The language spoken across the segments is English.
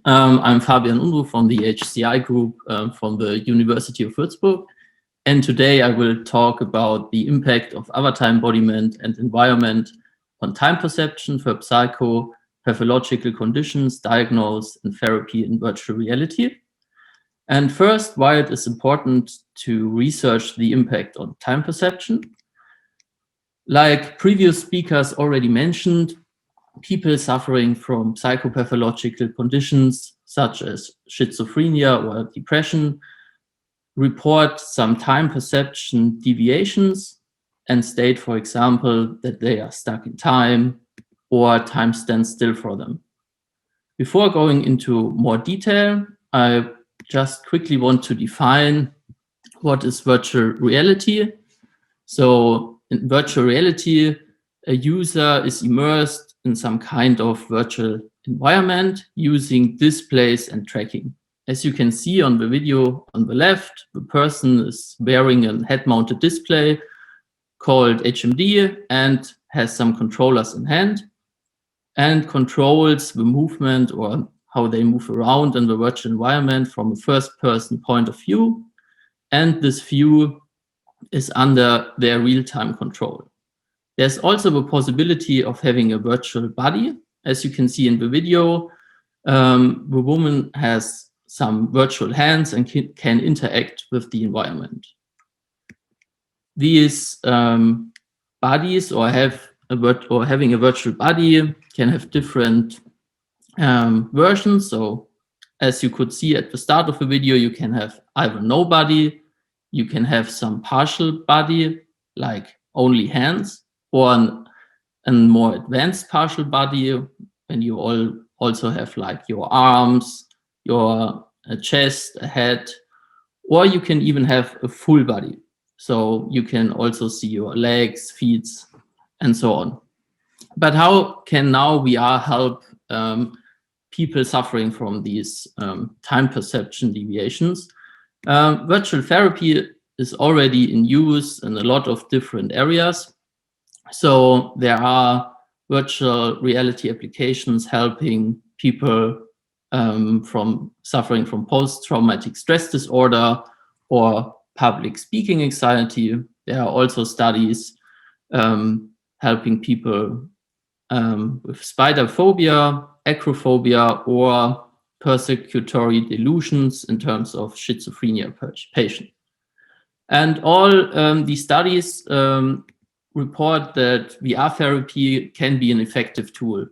I'm Fabian Unruh from the HCI group from the University of Würzburg. And today I will talk about the impact of avatar embodiment and environment on time perception for psycho-pathological conditions, diagnose, and therapy in virtual reality. And first, why it is important to research the impact on time perception. Like previous speakers already mentioned, people suffering from psychopathological conditions such as schizophrenia or depression report some time perception deviations and state, for example, that they are stuck in time or time stands still for them. Before going into more detail, I just quickly want to define what is virtual reality. So in virtual reality, a user is immersed in some kind of virtual environment using displays and tracking. As you can see on the video on the left, the person is wearing a head-mounted display called HMD and has some controllers in hand and controls the movement or how they move around in the virtual environment from a first-person point of view. And this view is under their real-time control. There's also the possibility of having a virtual body. As you can see in the video, the woman has some virtual hands and can interact with the environment. These bodies or having a virtual body can have different versions. So as you could see at the start of the video, you can have either no body, you can have some partial body, like only hands, or a more advanced partial body, when you also have like your arms, your chest, a head, or you can even have a full body. So you can also see your legs, feet, and so on. But how can now VR help people suffering from these time perception deviations? Virtual therapy is already in use in a lot of different areas. So there are virtual reality applications helping people from suffering from post-traumatic stress disorder or public speaking anxiety. There are also studies helping people with spider phobia, acrophobia, or persecutory delusions in terms of schizophrenia patient. And all these studies report that VR therapy can be an effective tool.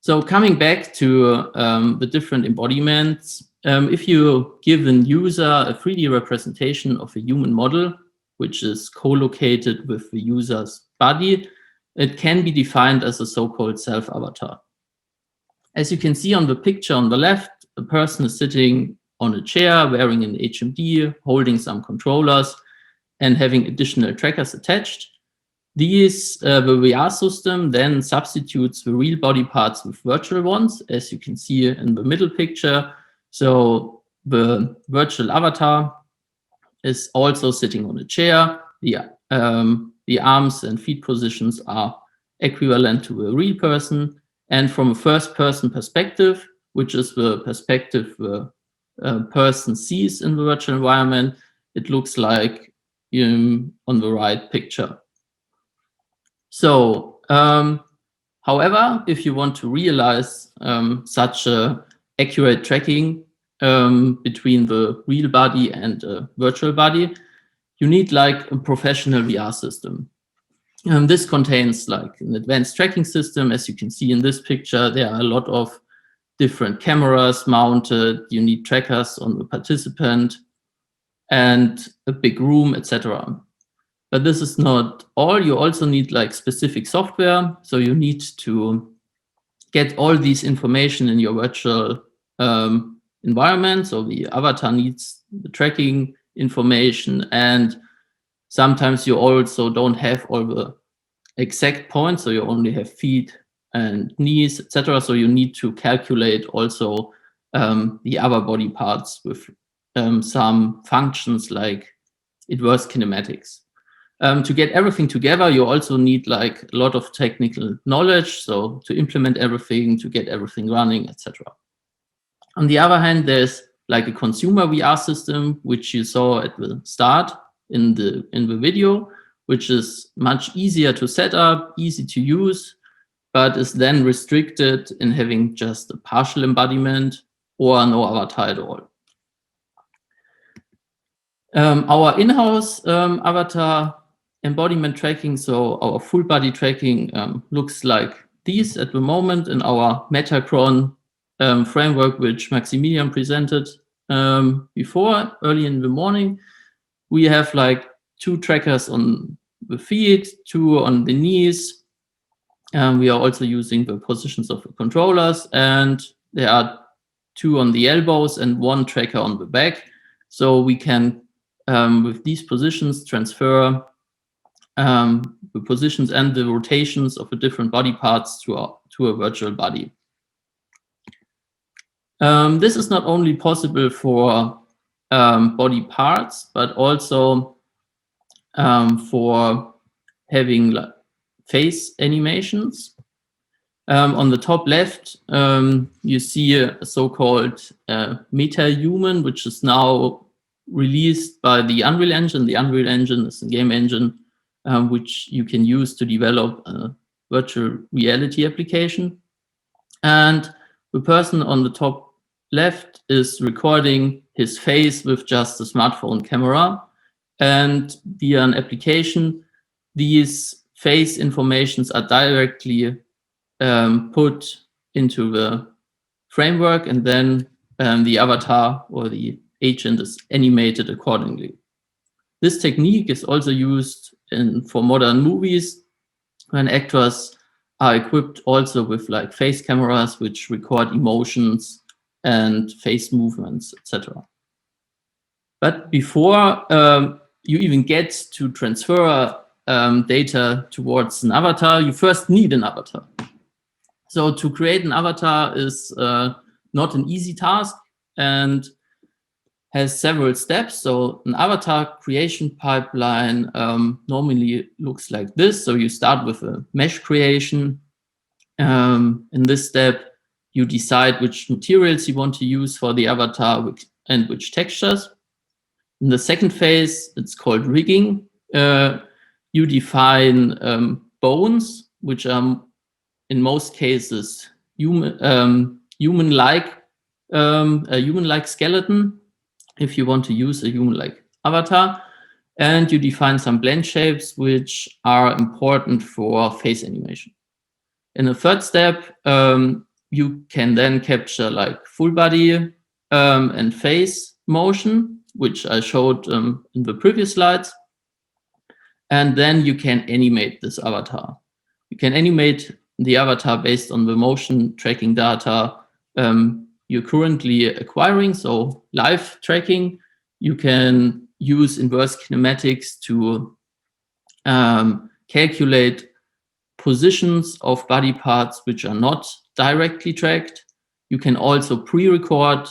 So coming back to the different embodiments, if you give a user a 3D representation of a human model, which is co-located with the user's body, it can be defined as a so-called self-avatar. As you can see on the picture on the left, a person is sitting on a chair, wearing an HMD, holding some controllers, and having additional trackers attached. These, the VR system then substitutes the real body parts with virtual ones, as you can see in the middle picture. So the virtual avatar is also sitting on a chair. The arms and feet positions are equivalent to a real person. And from a first-person perspective, which is the perspective the person sees in the virtual environment, it looks like on the right picture. So, however, if you want to realize such a accurate tracking between the real body and a virtual body, you need like a professional VR system. This contains like an advanced tracking system. As you can see in this picture, there are a lot of different cameras mounted. You need trackers on the participant and a big room, etc. But this is not all. You also need like specific software. So you need to get all these information in your virtual environment. So the avatar needs the tracking information, and sometimes you also don't have all the exact points. So you only have feet and knees, etc. So you need to calculate also the other body parts with some functions like inverse kinematics. To get everything together, you also need like a lot of technical knowledge. So to implement everything, to get everything running, etc. On the other hand, there's like a consumer VR system, which you saw at the start in the video, which is much easier to set up, easy to use, but is then restricted in having just a partial embodiment or no avatar at all. Our in-house avatar embodiment tracking, so our full body tracking, looks like these at the moment in our Metacron framework, which Maximilian presented before, early in the morning. We have like 2 trackers on the feet, 2 on the knees. We are also using the positions of the controllers, and there are 2 on the elbows and 1 tracker on the back. So we can, with these positions, transfer the positions and the rotations of the different body parts to a virtual body. This is not only possible for body parts, but also for having face animations. On the top left, you see a so-called meta-human, which is now released by the Unreal Engine. The Unreal Engine is a game engine which you can use to develop a virtual reality application. And the person on the top left is recording his face with just a smartphone camera. And via an application, these face informations are directly put into the framework, and then the avatar or the agent is animated accordingly. This technique is also used for modern movies, when actors are equipped also with like face cameras which record emotions and face movements, etc. But before you even get to transfer data towards an avatar, you first need an avatar. So to create an avatar is not an easy task and has several steps. So an avatar creation pipeline normally looks like this. So you start with a mesh creation. In this step, you decide which materials you want to use for the avatar and which textures. In the second phase, it's called rigging. You define bones, which are in most cases human-like skeleton, if you want to use a human-like avatar, and you define some blend shapes which are important for face animation. In the third step, you can then capture like full body and face motion, which I showed in the previous slides, and then you can animate this avatar. You can animate the avatar based on the motion tracking data you're currently acquiring, so live tracking. You can use inverse kinematics to calculate positions of body parts which are not directly tracked. You can also pre-record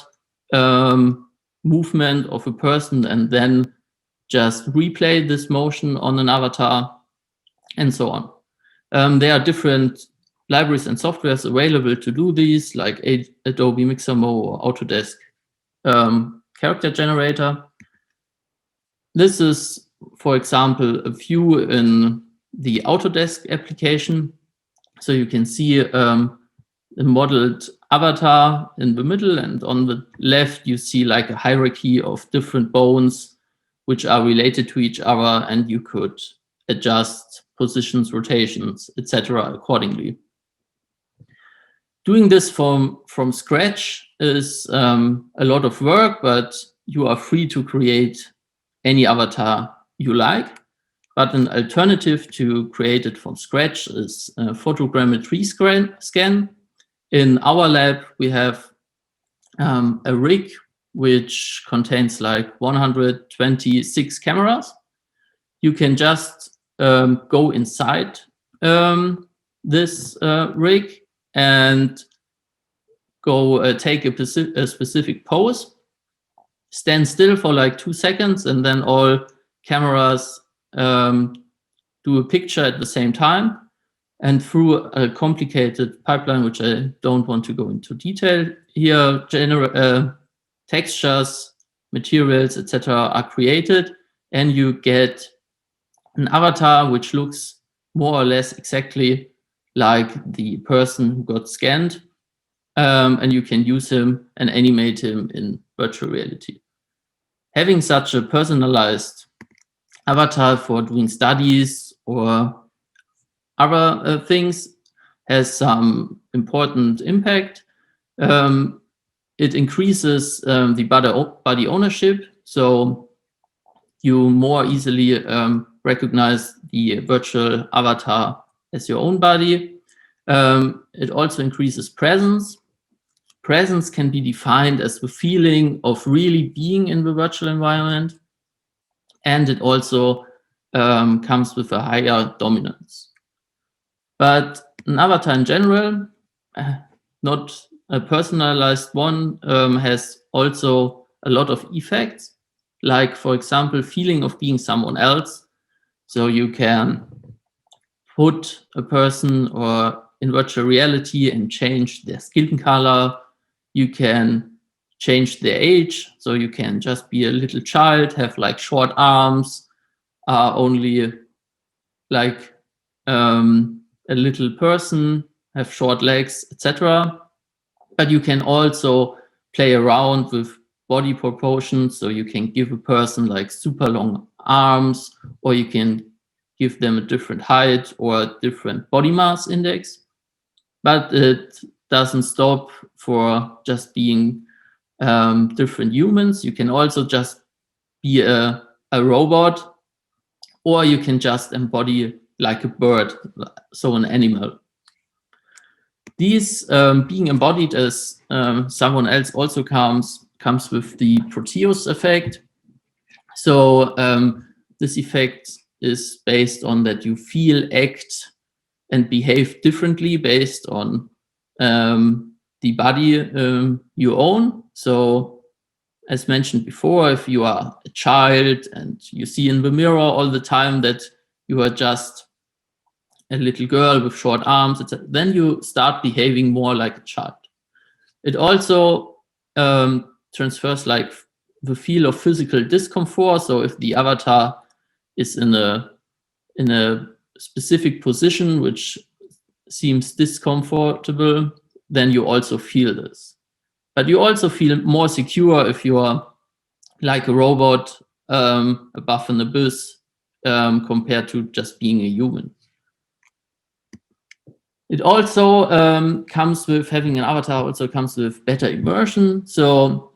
movement of a person and then just replay this motion on an avatar, and so on. There are different libraries and softwares available to do these, like Adobe Mixamo or Autodesk character generator. This is, for example, a view in the Autodesk application. So you can see a modeled avatar in the middle, and on the left you see like a hierarchy of different bones which are related to each other, and you could adjust positions, rotations, etc. accordingly. Doing this from scratch is a lot of work, but you are free to create any avatar you like. But an alternative to create it from scratch is a photogrammetry scan. In our lab, we have a rig which contains like 126 cameras. You can just go inside this rig and go take a specific pose, stand still for like 2 seconds, and then all cameras do a picture at the same time, and through a complicated pipeline, which I don't want to go into detail here, textures, materials, etc. are created, and you get an avatar which looks more or less exactly like the person who got scanned, and you can use him and animate him in virtual reality. Having such a personalized avatar for doing studies or other things has some important impact. It increases the body ownership, so you more easily recognize the virtual avatar as your own body. It also increases presence. Presence can be defined as the feeling of really being in the virtual environment, and it also comes with a higher dominance. But an avatar in general, not a personalized one, has also a lot of effects, like, for example, feeling of being someone else. So you can put a person or in virtual reality and change their skin color. You can change their age, so you can just be a little child, have like short arms, only like a little person, have short legs, etc. But you can also play around with body proportions, so you can give a person like super long arms, or you can give them a different height or a different body mass index. But it doesn't stop for just being different humans. You can also just be a robot, or you can just embody like a bird, so an animal. These being embodied as someone else also comes with the Proteus effect. So this effect is based on that you feel, act, and behave differently based on the body you own. So as mentioned before, if you are a child and you see in the mirror all the time that you are just a little girl with short arms, etc., then you start behaving more like a child. It also transfers like the feel of physical discomfort. So if the avatar is in a specific position which seems discomfortable, then you also feel this. But you also feel more secure if you are like a robot above an abyss compared to just being a human. It also comes with having an avatar, also comes with better immersion. So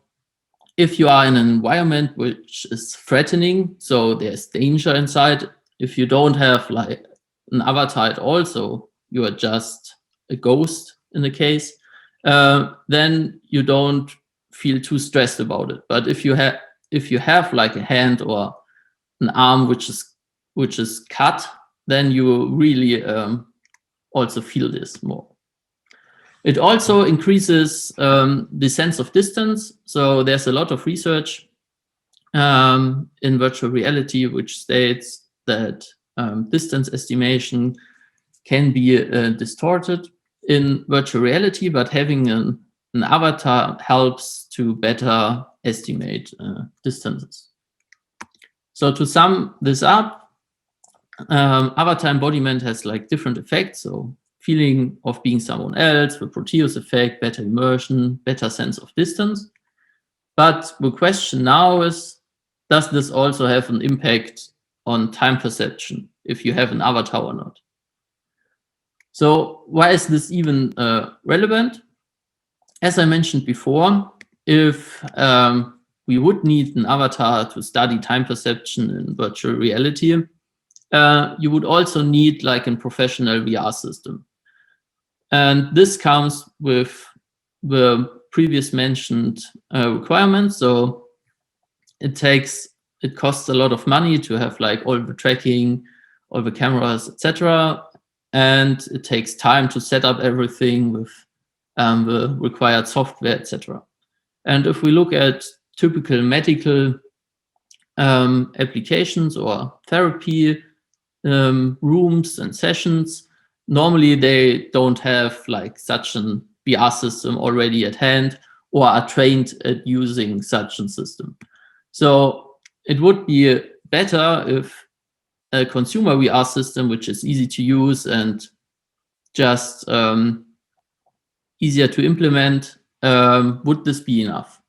if you are in an environment which is threatening, so there's danger inside, if you don't have like an avatar at all, so you are just a ghost in the case, then you don't feel too stressed about it. But if you have like a hand or an arm which is cut, then you really also feel this more. It also increases the sense of distance. So there's a lot of research in virtual reality which states that distance estimation can be distorted in virtual reality, but having an avatar helps to better estimate distances. So to sum this up, avatar embodiment has like different effects. So feeling of being someone else, the Proteus effect, better immersion, better sense of distance. But the question now is, does this also have an impact on time perception if you have an avatar or not? So why is this even relevant? As I mentioned before, if we would need an avatar to study time perception in virtual reality, you would also need like a professional VR system. And this comes with the previous mentioned requirements. So it costs a lot of money to have like all the tracking, all the cameras, etc. And it takes time to set up everything with the required software, etc. And if we look at typical medical applications or therapy rooms and sessions, normally they don't have like such an VR system already at hand or are trained at using such a system. So it would be better if a consumer VR system, which is easy to use and just easier to implement, would this be enough?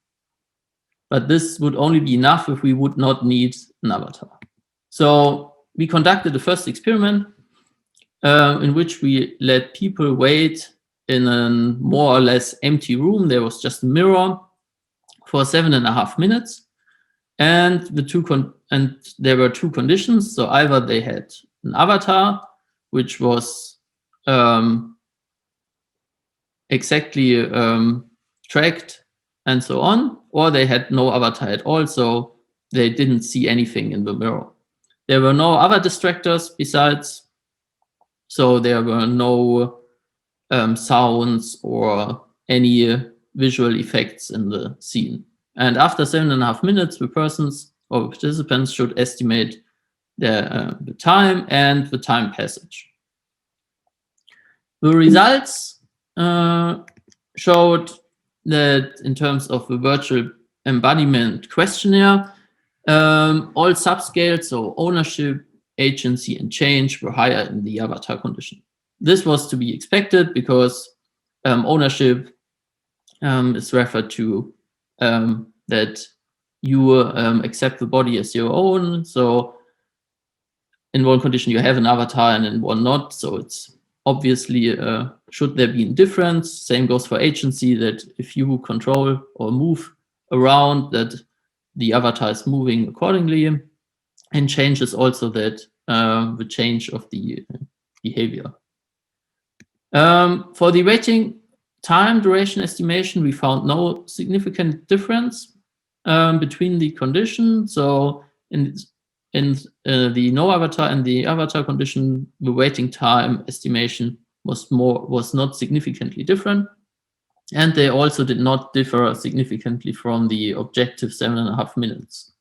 But this would only be enough if we would not need an avatar. So we conducted the first experiment in which we let people wait in a more or less empty room. There was just a mirror for 7.5 minutes. And there were two conditions. So either they had an avatar, which was exactly tracked and so on, or they had no avatar at all, so they didn't see anything in the mirror. There were no other distractors besides, so there were no sounds or any visual effects in the scene. And after 7.5 minutes, the persons or participants should estimate the time and the time passage. The results showed that in terms of the virtual embodiment questionnaire, all subscales, so ownership, agency, and change, were higher in the avatar condition. This was to be expected because ownership is referred to that you accept the body as your own. So in one condition you have an avatar and in one not. So it's obviously, should there be a difference? Same goes for agency, that if you control or move around, that the avatar is moving accordingly. And change is also that the change of the behavior. For the waiting time duration estimation, we found no significant difference between the conditions. So in the no avatar and the avatar condition, the waiting time estimation was not significantly different, and they also did not differ significantly from the objective 7.5 minutes.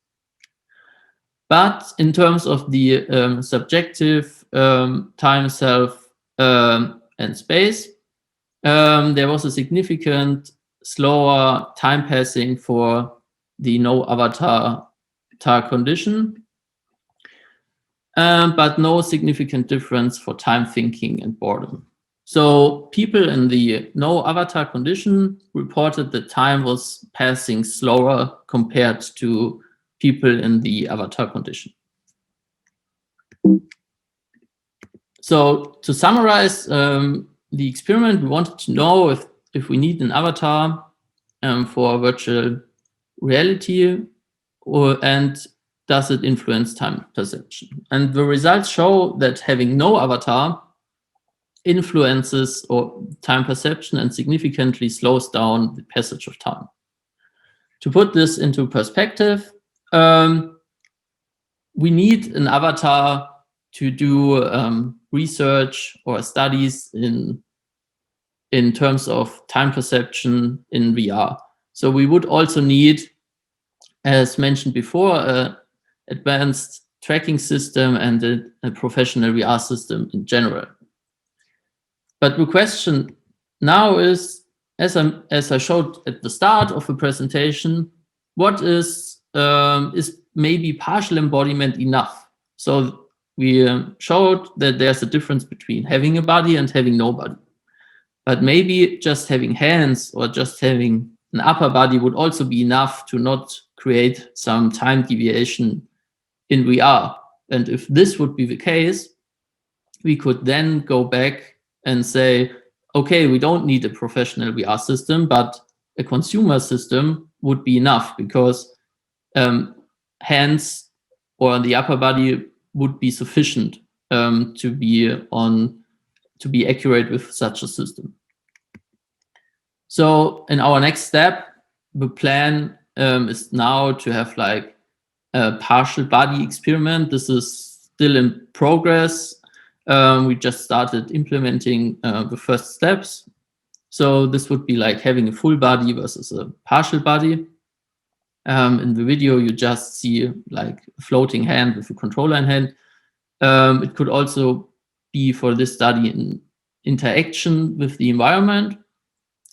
But in terms of the subjective time, self, and space, there was a significant slower time passing for the no avatar condition, but no significant difference for time thinking and boredom. So people in the no avatar condition reported that time was passing slower compared to people in the avatar condition. So to summarize the experiment, we wanted to know if we need an avatar for virtual reality, and does it influence time perception? And the results show that having no avatar influences or time perception and significantly slows down the passage of time. To put this into perspective, we need an avatar to do research or studies in terms of time perception in VR. So we would also need, as mentioned before, an advanced tracking system and a professional VR system in general. But the question now is, as I showed at the start of the presentation, what is maybe partial embodiment enough? So we showed that there's a difference between having a body and having no body. But maybe just having hands or just having an upper body would also be enough to not create some time deviation in VR. And if this would be the case, we could then go back and say, okay, we don't need a professional VR system, but a consumer system would be enough, because hands or the upper body would be sufficient to be accurate with such a system. So in our next step, the plan is now to have like a partial body experiment. This is still in progress. We just started implementing the first steps. So this would be like having a full body versus a partial body. In the video, you just see like a floating hand with a controller in hand. It could also be for this study in interaction with the environment.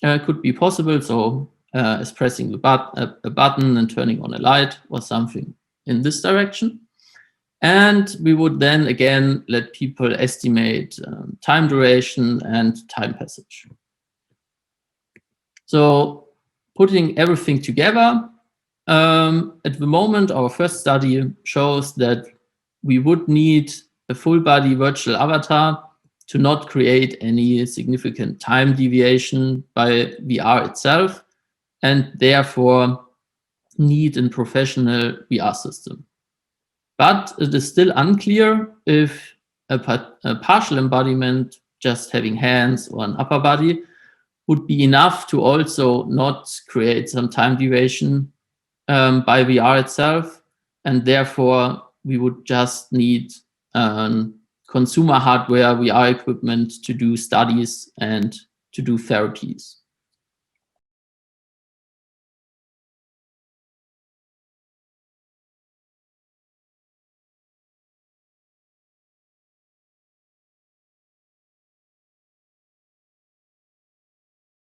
Could be possible, so as pressing a button and turning on a light or something in this direction. And we would then again let people estimate time duration and time passage. So putting everything together, at the moment, our first study shows that we would need a full body virtual avatar to not create any significant time deviation by VR itself, and therefore need a professional VR system. But it is still unclear if a partial embodiment, just having hands or an upper body, would be enough to also not create some time deviation by VR itself, and therefore we would just need consumer hardware VR equipment to do studies and to do therapies.